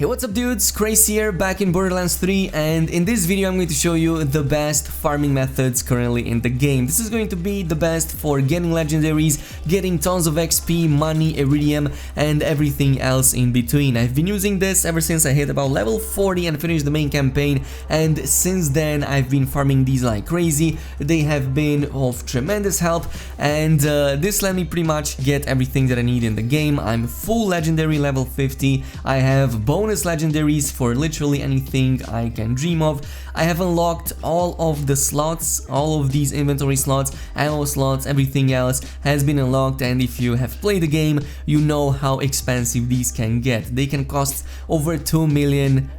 Hey, what's up dudes, Crazy here, back in Borderlands 3, and in this video I'm going to show you the best farming methods currently in the game. This is going to be the best for getting legendaries, getting tons of XP, money, iridium, and everything else in between. I've been using this ever since I hit about level 40 and finished the main campaign, and since then I've been farming these like crazy. They have been of tremendous help, and this let me pretty much get everything that I need in the game. I'm full legendary level 50, I have bonus legendaries for literally anything I can dream of. I have unlocked all of the slots, all of these inventory slots, ammo slots, everything else has been unlocked, and if you have played the game, you know how expensive these can get. They can cost over $2 million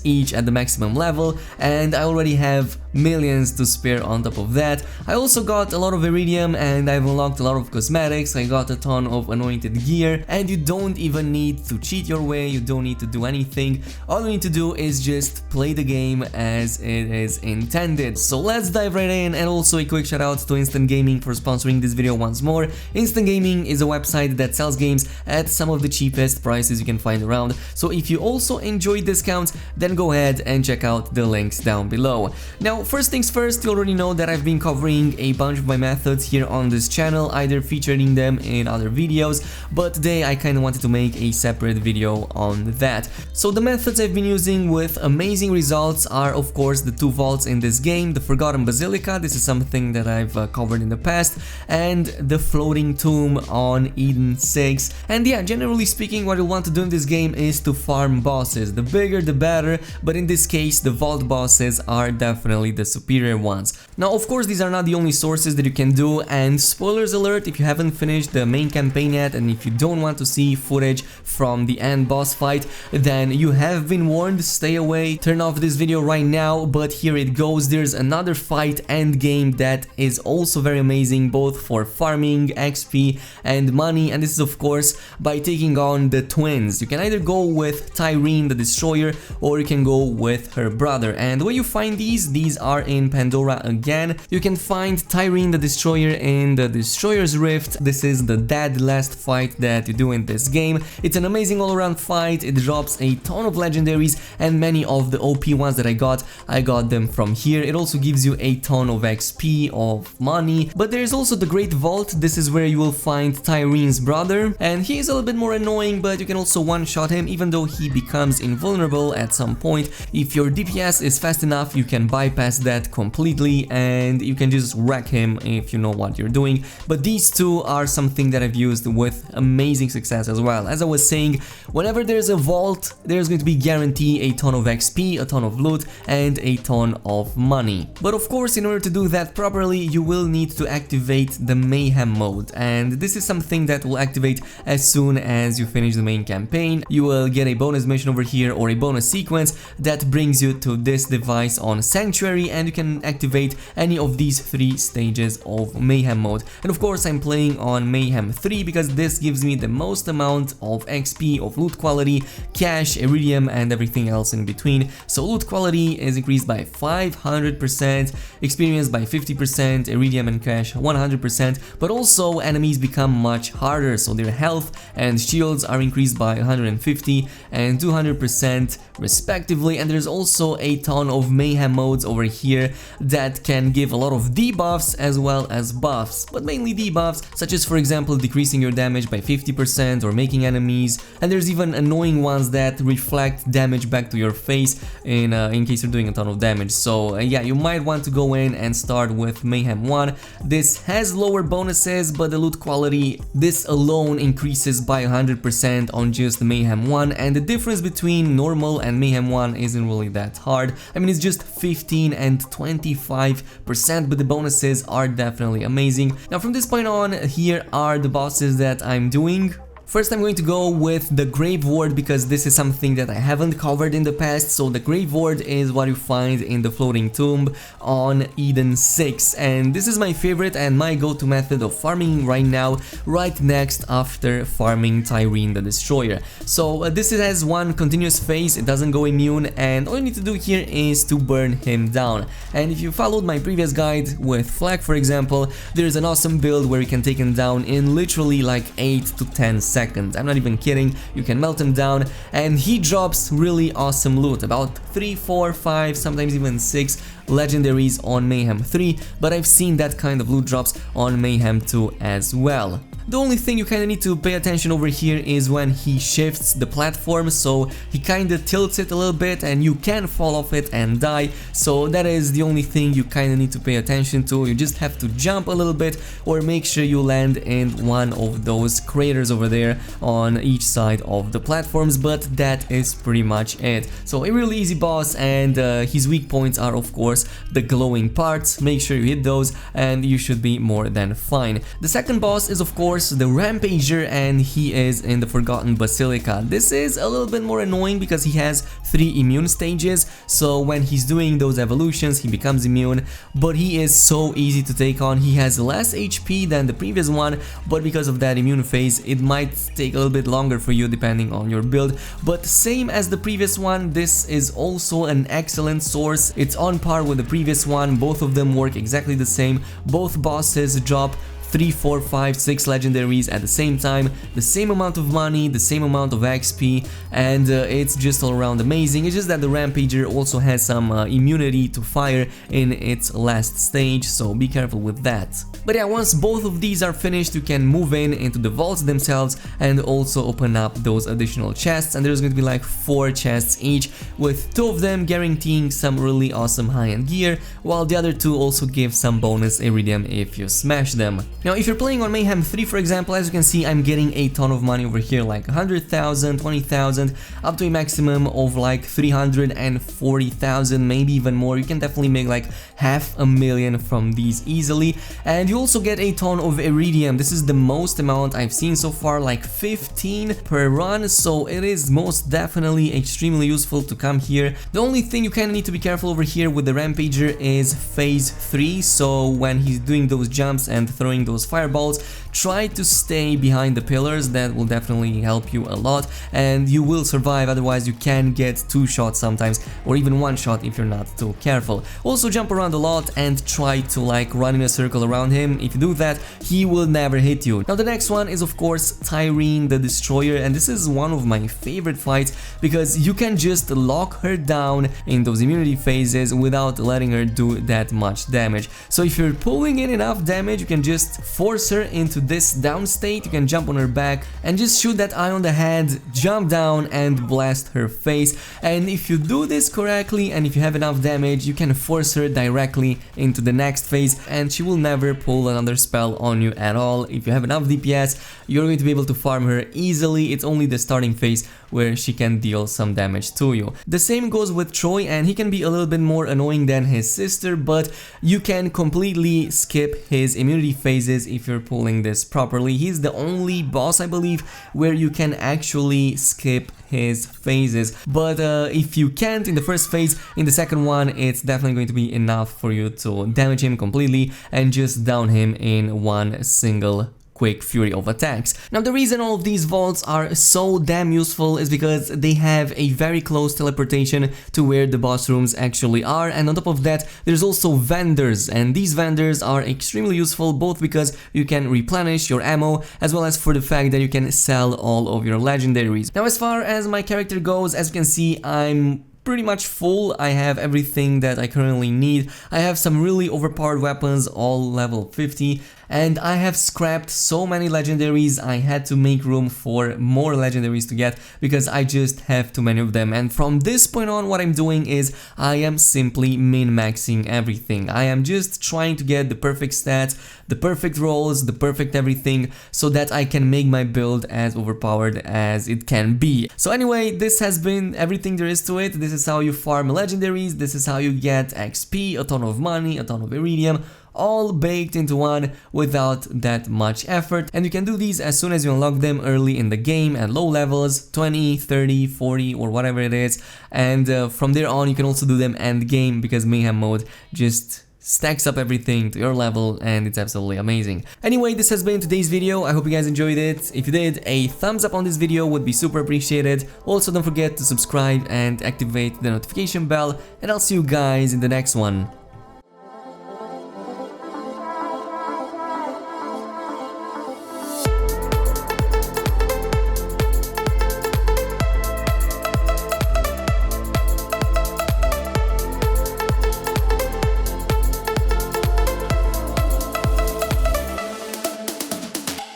each at the maximum level, and I already have millions to spare on top of that. I also got a lot of iridium and I've unlocked a lot of cosmetics. I got a ton of anointed gear, and you don't even need to cheat your way, you don't need to do anything. All you need to do is just play the game as it is intended. So let's dive right in, and also a quick shout out to Instant Gaming for sponsoring this video once more. Instant Gaming is a website that sells games at some of the cheapest prices you can find around, so if you also enjoyed discounts, then go ahead and check out the links down below. Now, first things first, you already know that I've been covering a bunch of my methods here on this channel, either featuring them in other videos, but today I kinda wanted to make a separate video on that. So the methods I've been using with amazing results are of course the two vaults in this game, the Forgotten Basilica, this is something that I've covered in the past, and the floating tomb on Eden 6. And yeah, generally speaking, what you want to do in this game is to farm bosses. The bigger the better, but in this case the vault bosses are definitely the superior ones. Now of course these are not the only sources that you can do, and spoilers alert if you haven't finished the main campaign yet and if you don't want to see footage from the end boss fight, then you have been warned. Stay away, turn off this video right now, but here it goes. There's another fight end game that is also very amazing, both for farming, XP and money, and this is of course by taking on the twins. You can either go with Tyreen the Destroyer or you can go with her brother, and the way you find these are in Pandora again. You can find Tyreen the Destroyer in the Destroyer's Rift. This is the dead last fight that you do in this game. It's an amazing all-around fight, it drops a ton of legendaries, and many of the OP ones that I got them from here. It also gives you a ton of XP, of money, but there is also the Great Vault. This is where you will find Tyreen's brother, and he is a little bit more annoying, but you can also one-shot him even though he becomes invulnerable at some point. If your DPS is fast enough, you can bypass that completely and you can just wreck him if you know what you're doing. But these two are something that I've used with amazing success as well. As I was saying, whenever there's a vault, there's going to be guaranteed a ton of XP, a ton of loot, and a ton of money. But of course, in order to do that properly, you will need to activate the Mayhem Mode, and this is something that will activate as soon as you finish the main campaign. You will get a bonus mission over here or a bonus sequence that brings you to this device on Sanctuary, and you can activate any of these three stages of Mayhem Mode. And of course I'm playing on Mayhem 3 because this gives me the most amount of XP, of loot quality, cash, iridium, and everything else in between. So loot quality is increased by 500%, experience by 50%, iridium and cash 100%, but also enemies become much harder, so their health and shields are increased by 150 and 200% respectively. And there's also a ton of Mayhem modes over here that can give a lot of debuffs as well as buffs, but mainly debuffs, such as for example decreasing your damage by 50% or making enemies, and there's even annoying ones that reflect damage back to your face in case you're doing a ton of damage. So yeah, you might want to go in and start with Mayhem 1. This has lower bonuses, but the loot quality, this alone increases by 100% on just Mayhem 1, and the difference between normal and Mayhem 1 isn't really that hard. I mean, it's just 15 and 25%, but the bonuses are definitely amazing. Now from this point on, here are the bosses that I'm doing. First I'm going to go with the Grave Ward because this is something that I haven't covered in the past. So the Grave Ward is what you find in the floating tomb on Eden 6, and this is my favorite and my go-to method of farming right now, right next after farming Tyreen the Destroyer. So this has one continuous phase, it doesn't go immune, and all you need to do here is to burn him down. And if you followed my previous guide with Flag, for example, there's an awesome build where you can take him down in literally like 8 to 10 seconds. seconds. I'm not even kidding, you can melt him down, and he drops really awesome loot, about 3, 4, 5, sometimes even 6 legendaries on Mayhem 3, but I've seen that kind of loot drops on Mayhem 2 as well. The only thing you kinda need to pay attention over here is when he shifts the platform, so he kinda tilts it a little bit and you can fall off it and die, so that is the only thing you kinda need to pay attention to. You just have to jump a little bit or make sure you land in one of those craters over there on each side of the platforms, but that is pretty much it. So a really easy boss, and his weak points are of course the glowing parts. Make sure you hit those and you should be more than fine. The second boss is of course the Rampager, and he is in the Forgotten Basilica. This is a little bit more annoying because he has 3 immune stages, so when he's doing those evolutions he becomes immune, but he is so easy to take on. He has less HP than the previous one, but because of that immune phase it might take a little bit longer for you depending on your build, but same as the previous one, this is also an excellent source. It's on par with the previous one, both of them work exactly the same. Both bosses drop 3, 4, 5, 6 legendaries at the same time, the same amount of money, the same amount of XP, and it's just all around amazing. It's just that the Rampager also has some immunity to fire in its last stage, so be careful with that. But yeah, once both of these are finished, you can move into the vaults themselves and also open up those additional chests, and there's going to be like 4 chests each, with 2 of them guaranteeing some really awesome high-end gear, while the other 2 also give some bonus iridium if you smash them. Now, if you're playing on Mayhem 3, for example, as you can see, I'm getting a ton of money over here, like 100,000, 20,000, up to a maximum of like 340,000, maybe even more. You can definitely make like 500,000 from these easily, and you also get a ton of iridium. This is the most amount I've seen so far, like 15 per run, so it is most definitely extremely useful to come here. The only thing you kind of need to be careful over here with the Rampager is phase 3, so when he's doing those jumps and throwing those fireballs, try to stay behind the pillars. That will definitely help you a lot, and you will survive. Otherwise you can get 2 shots sometimes, or even 1 shot if you're not too careful. Also jump around a lot and try to like run in a circle around him. If you do that, he will never hit you. Now the next one is of course Tyrene the Destroyer, and this is one of my favorite fights because you can just lock her down in those immunity phases without letting her do that much damage. So if you're pulling in enough damage, you can just force her into this down state. You can jump on her back and just shoot that eye on the head, jump down and blast her face, and if you do this correctly and if you have enough damage, you can force her directly into the next phase and she will never pull another spell on you at all. If you have enough DPS, you're going to be able to farm her easily. It's only the starting phase where she can deal some damage to you. The same goes with Troy, and he can be a little bit more annoying than his sister, but you can completely skip his immunity phases if you're pulling this properly. He's the only boss, I believe, where you can actually skip his phases, but if you can't in the first phase, in the second one it's definitely going to be enough for you to damage him completely and just down him in one single quick fury of attacks. Now the reason all of these vaults are so damn useful is because they have a very close teleportation to where the boss rooms actually are, and on top of that there's also vendors, and these vendors are extremely useful both because you can replenish your ammo as well as for the fact that you can sell all of your legendaries. Now as far as my character goes, as you can see, I'm pretty much full. I have everything that I currently need. I have some really overpowered weapons, all level 50, and I have scrapped so many legendaries. I had to make room for more legendaries to get because I just have too many of them, and from this point on what I'm doing is I am simply min-maxing everything. I am just trying to get the perfect stats, the perfect rolls, the perfect everything, so that I can make my build as overpowered as it can be. So anyway, this has been everything there is to it. This is how you farm legendaries, this is how you get XP, a ton of money, a ton of iridium, all baked into one without that much effort, and you can do these as soon as you unlock them early in the game at low levels, 20, 30, 40 or whatever it is, and from there on you can also do them end game because Mayhem Mode just stacks up everything to your level and it's absolutely amazing. Anyway, this has been today's video. I hope you guys enjoyed it. If you did, a thumbs up on this video would be super appreciated. Also don't forget to subscribe and activate the notification bell, and I'll see you guys in the next one.